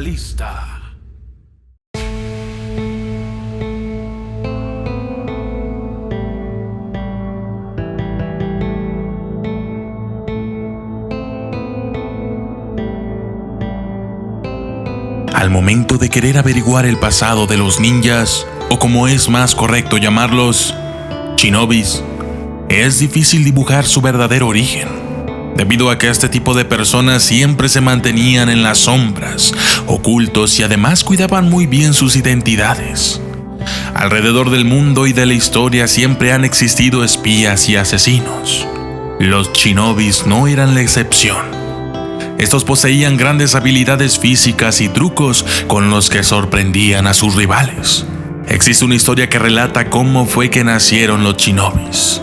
Realista. Al momento de querer averiguar el pasado de los ninjas, o como es más correcto llamarlos, shinobis, es difícil dibujar su verdadero origen, debido a que este tipo de personas siempre se mantenían en las sombras, ocultos y además cuidaban muy bien sus identidades. Alrededor del mundo y de la historia siempre han existido espías y asesinos. Los shinobis no eran la excepción. Estos poseían grandes habilidades físicas y trucos con los que sorprendían a sus rivales. Existe una historia que relata cómo fue que nacieron los shinobis.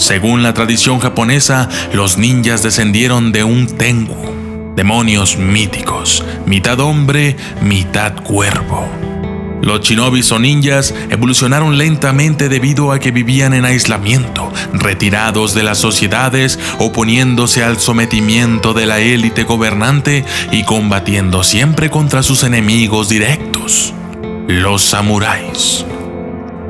Según la tradición japonesa, los ninjas descendieron de un tengu, demonios míticos, mitad hombre, mitad cuervo. Los shinobis o ninjas evolucionaron lentamente debido a que vivían en aislamiento, retirados de las sociedades, oponiéndose al sometimiento de la élite gobernante y combatiendo siempre contra sus enemigos directos, los samuráis.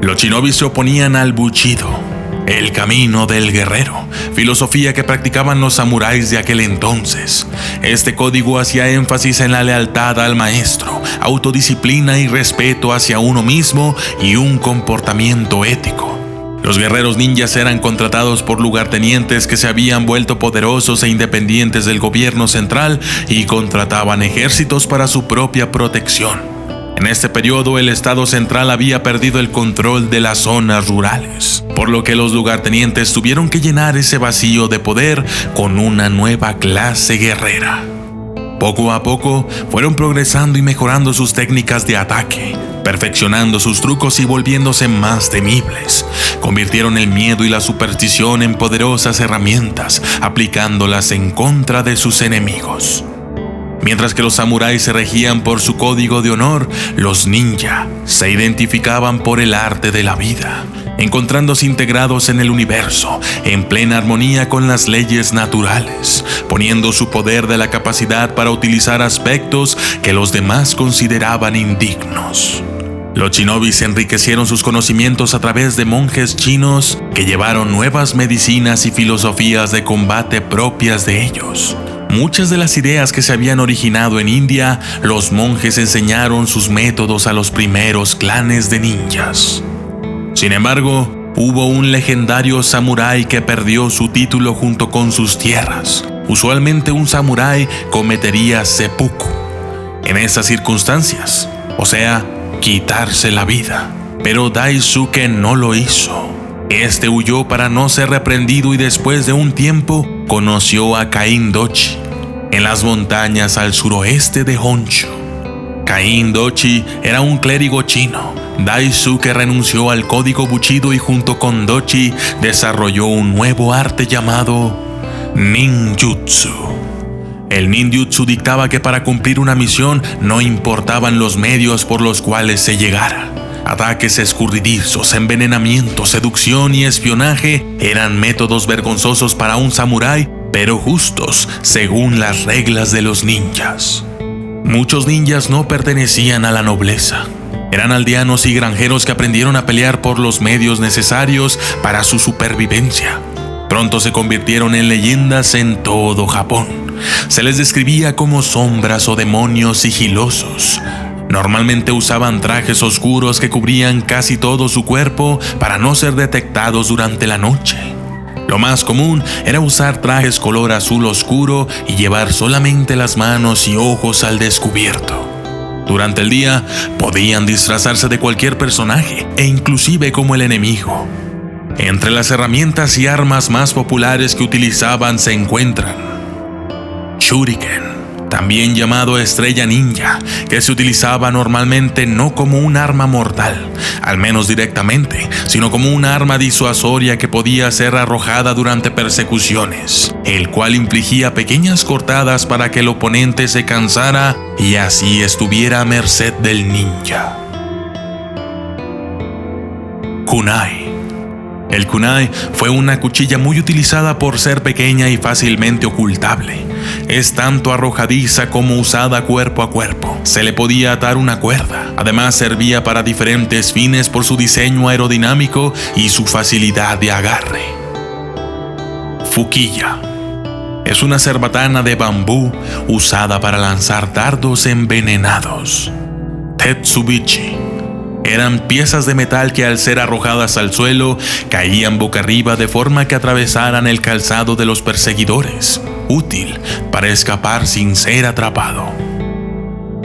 Los shinobis se oponían al bushido, el camino del guerrero, filosofía que practicaban los samuráis de aquel entonces. Este código hacía énfasis en la lealtad al maestro, autodisciplina y respeto hacia uno mismo y un comportamiento ético. Los guerreros ninjas eran contratados por lugartenientes que se habían vuelto poderosos e independientes del gobierno central y contrataban ejércitos para su propia protección. En este periodo, el Estado central había perdido el control de las zonas rurales, por lo que los lugartenientes tuvieron que llenar ese vacío de poder con una nueva clase guerrera. Poco a poco, fueron progresando y mejorando sus técnicas de ataque, perfeccionando sus trucos y volviéndose más temibles. Convirtieron el miedo y la superstición en poderosas herramientas, aplicándolas en contra de sus enemigos. Mientras que los samuráis se regían por su código de honor, los ninja se identificaban por el arte de la vida, encontrándose integrados en el universo, en plena armonía con las leyes naturales, poniendo su poder de la capacidad para utilizar aspectos que los demás consideraban indignos. Los shinobis enriquecieron sus conocimientos a través de monjes chinos que llevaron nuevas medicinas y filosofías de combate propias de ellos. Muchas de las ideas que se habían originado en India, los monjes enseñaron sus métodos a los primeros clanes de ninjas. Sin embargo, hubo un legendario samurái que perdió su título junto con sus tierras. Usualmente un samurái cometería seppuku en esas circunstancias, o sea, quitarse la vida. Pero Daisuke no lo hizo. Este huyó para no ser reprendido y después de un tiempo conoció a Kain Dochi en las montañas al suroeste de Honshu. Kain Dochi era un clérigo chino. Daisuke renunció al código Bushido y junto con Dochi desarrolló un nuevo arte llamado ninjutsu. El ninjutsu dictaba que para cumplir una misión no importaban los medios por los cuales se llegara. Ataques escurridizos, envenenamiento, seducción y espionaje eran métodos vergonzosos para un samurái, pero justos según las reglas de los ninjas. Muchos ninjas no pertenecían a la nobleza. Eran aldeanos y granjeros que aprendieron a pelear por los medios necesarios para su supervivencia. Pronto se convirtieron en leyendas en todo Japón. Se les describía como sombras o demonios sigilosos. Normalmente usaban trajes oscuros que cubrían casi todo su cuerpo para no ser detectados durante la noche. Lo más común era usar trajes color azul oscuro y llevar solamente las manos y ojos al descubierto. Durante el día podían disfrazarse de cualquier personaje e inclusive como el enemigo. Entre las herramientas y armas más populares que utilizaban se encuentran shuriken, también llamado estrella ninja, que se utilizaba normalmente no como un arma mortal, al menos directamente, sino como una arma disuasoria que podía ser arrojada durante persecuciones, el cual infligía pequeñas cortadas para que el oponente se cansara y así estuviera a merced del ninja. Kunai. El kunai fue una cuchilla muy utilizada por ser pequeña y fácilmente ocultable. es tanto arrojadiza como usada cuerpo a cuerpo. Se le podía atar una cuerda. Además, servía para diferentes fines por su diseño aerodinámico y su facilidad de agarre. Fuquilla. Es una cerbatana de bambú usada para lanzar dardos envenenados. Tetsubichi. Eran piezas de metal que al ser arrojadas al suelo caían boca arriba de forma que atravesaran el calzado de los perseguidores, útil para escapar sin ser atrapado.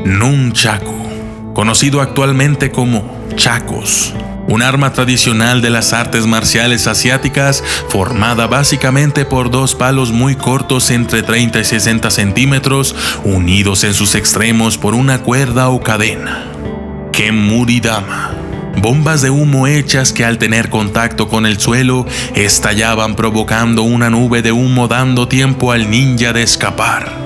Nunchaku, conocido actualmente como chacos, un arma tradicional de las artes marciales asiáticas formada básicamente por dos palos muy cortos entre 30 y 60 centímetros unidos en sus extremos por una cuerda o cadena. Kemuridama, bombas de humo hechas que al tener contacto con el suelo estallaban provocando una nube de humo dando tiempo al ninja de escapar.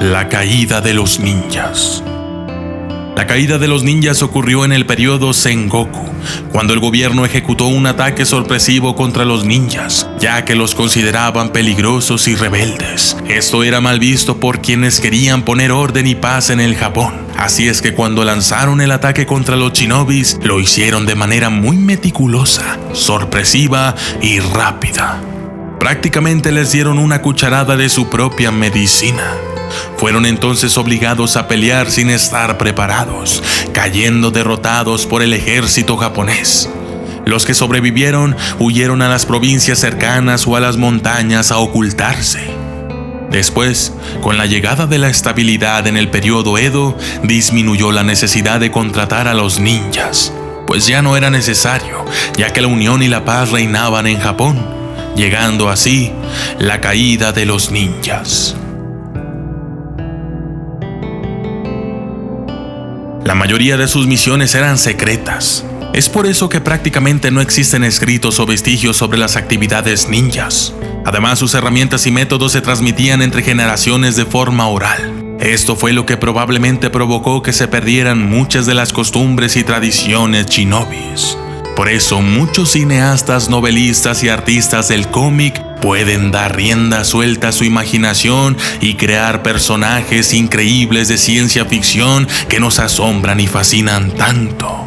La caída de los ninjas. La caída de los ninjas ocurrió en el periodo Sengoku, cuando el gobierno ejecutó un ataque sorpresivo contra los ninjas, ya que los consideraban peligrosos y rebeldes. Esto era mal visto por quienes querían poner orden y paz en el Japón. Así es que cuando lanzaron el ataque contra los shinobis, lo hicieron de manera muy meticulosa, sorpresiva y rápida. Prácticamente les dieron una cucharada de su propia medicina. Fueron entonces obligados a pelear sin estar preparados, cayendo derrotados por el ejército japonés. Los que sobrevivieron huyeron a las provincias cercanas o a las montañas a ocultarse. Después, con la llegada de la estabilidad en el periodo Edo, disminuyó la necesidad de contratar a los ninjas, pues ya no era necesario, ya que la unión y la paz reinaban en Japón, llegando así la caída de los ninjas. La mayoría de sus misiones eran secretas. Es por eso que prácticamente no existen escritos o vestigios sobre las actividades ninjas. Además, sus herramientas y métodos se transmitían entre generaciones de forma oral. Esto fue lo que probablemente provocó que se perdieran muchas de las costumbres y tradiciones shinobis. Por eso, muchos cineastas, novelistas y artistas del cómic pueden dar rienda suelta a su imaginación y crear personajes increíbles de ciencia ficción que nos asombran y fascinan tanto.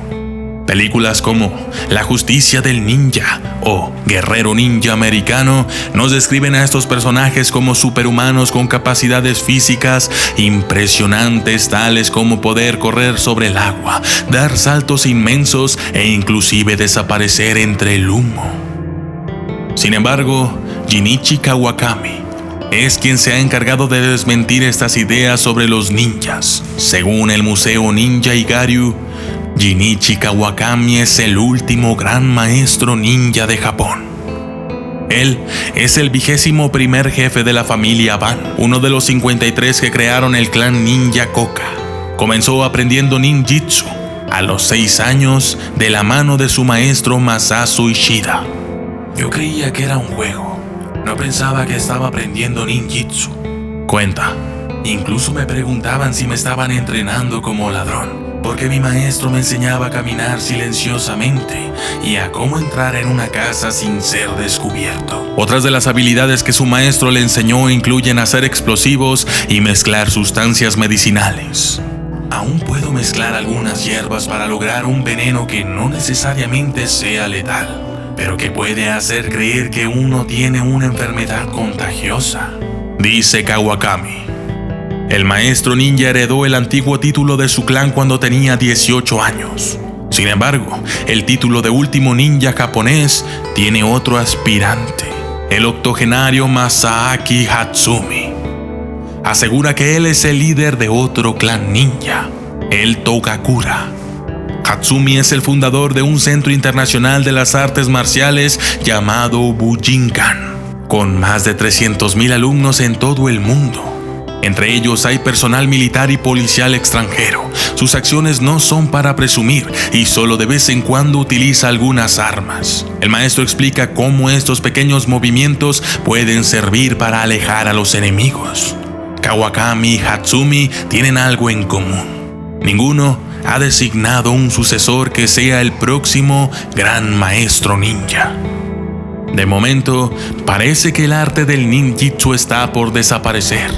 Películas como La Justicia del Ninja o Guerrero Ninja Americano nos describen a estos personajes como superhumanos con capacidades físicas impresionantes, tales como poder correr sobre el agua, dar saltos inmensos e inclusive desaparecer entre el humo. Sin embargo, Jinichi Kawakami es quien se ha encargado de desmentir estas ideas sobre los ninjas. Según el Museo Ninja Igaryu, Jinichi Kawakami es el último gran maestro ninja de Japón. Él es el 21º jefe de la familia Ban, uno de los 53 que crearon el clan ninja Koka. Comenzó aprendiendo ninjitsu a los 6 años de la mano de su maestro Masasu Ishida. Yo creía que era un juego, no pensaba que estaba aprendiendo ninjitsu. Cuenta, incluso me preguntaban si me estaban entrenando como ladrón, porque mi maestro me enseñaba a caminar silenciosamente y a cómo entrar en una casa sin ser descubierto. Otras de las habilidades que su maestro le enseñó incluyen hacer explosivos y mezclar sustancias medicinales. Aún puedo mezclar algunas hierbas para lograr un veneno que no necesariamente sea letal, pero que puede hacer creer que uno tiene una enfermedad contagiosa, dice Kawakami. El maestro ninja heredó el antiguo título de su clan cuando tenía 18 años. Sin embargo, el título de último ninja japonés tiene otro aspirante, el octogenario Masaaki Hatsumi. Asegura que él es el líder de otro clan ninja, el Togakura. Hatsumi es el fundador de un centro internacional de las artes marciales llamado Bujinkan, con más de 300,000 alumnos en todo el mundo. Entre ellos hay personal militar y policial extranjero. Sus acciones no son para presumir y solo de vez en cuando utiliza algunas armas. El maestro explica cómo estos pequeños movimientos pueden servir para alejar a los enemigos. Kawakami y Hatsumi tienen algo en común. Ninguno ha designado un sucesor que sea el próximo gran maestro ninja. De momento, parece que el arte del ninjitsu está por desaparecer.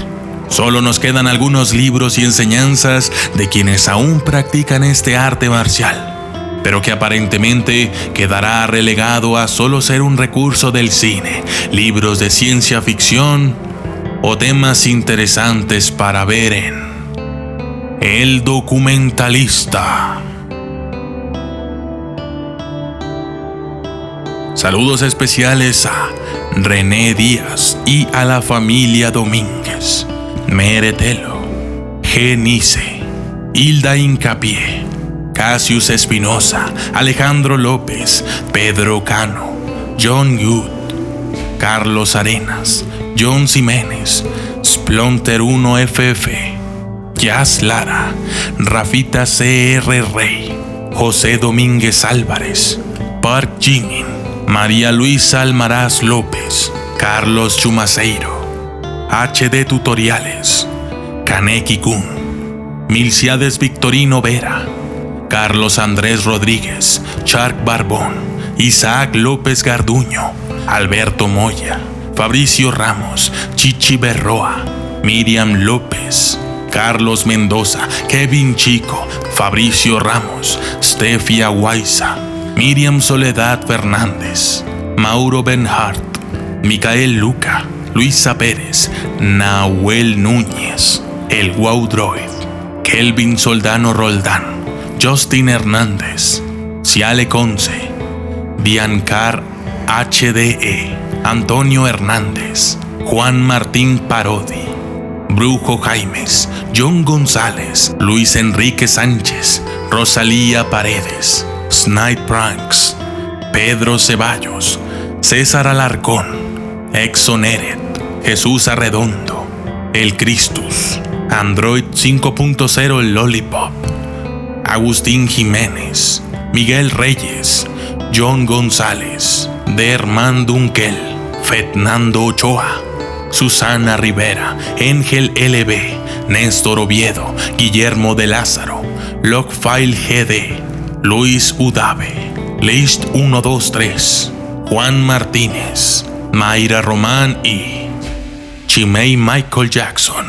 Solo nos quedan algunos libros y enseñanzas de quienes aún practican este arte marcial, pero que aparentemente quedará relegado a solo ser un recurso del cine, libros de ciencia ficción o temas interesantes para ver en El Documentalista. Saludos especiales a René Díaz y a la familia Domínguez, Meretelo, Genice, Hilda Hincapié, Casius Espinosa, Alejandro López, Pedro Cano, John Good, Carlos Arenas, John Jiménez, Splunter 1FF, Jazz Lara, Rafita CR Rey, José Domínguez Álvarez, Park Jimin, María Luisa Almaraz López, Carlos Chumaceiro, HD Tutoriales, Kaneki Kun, Milciades Victorino Vera, Carlos Andrés Rodríguez, Chark Barbón, Isaac López Garduño, Alberto Moya, Fabricio Ramos, Chichi Berroa, Miriam López, Carlos Mendoza, Kevin Chico, Fabricio Ramos, Stefia Guaiza, Miriam Soledad Fernández, Mauro Benhart, Micael Luca, Luisa Pérez, Nahuel Núñez, El Wow Droid, Kelvin Soldano Roldán, Justin Hernández, Ciale Conce, Biancar HDE, Antonio Hernández, Juan Martín Parodi, Brujo Jaimes, John González, Luis Enrique Sánchez, Rosalía Paredes, Snipe Pranks, Pedro Ceballos, César Alarcón, Exoneret, Jesús Arredondo, El Cristus, Android 5.0 Lollipop, Agustín Jiménez, Miguel Reyes, John González, Derman Dunkel, Fernando Ochoa, Susana Rivera, Ángel LB, Néstor Oviedo, Guillermo de Lázaro, Logfile GD, Luis Udave, List 123, Juan Martínez, Mayra Román y Chimay Michael Jackson.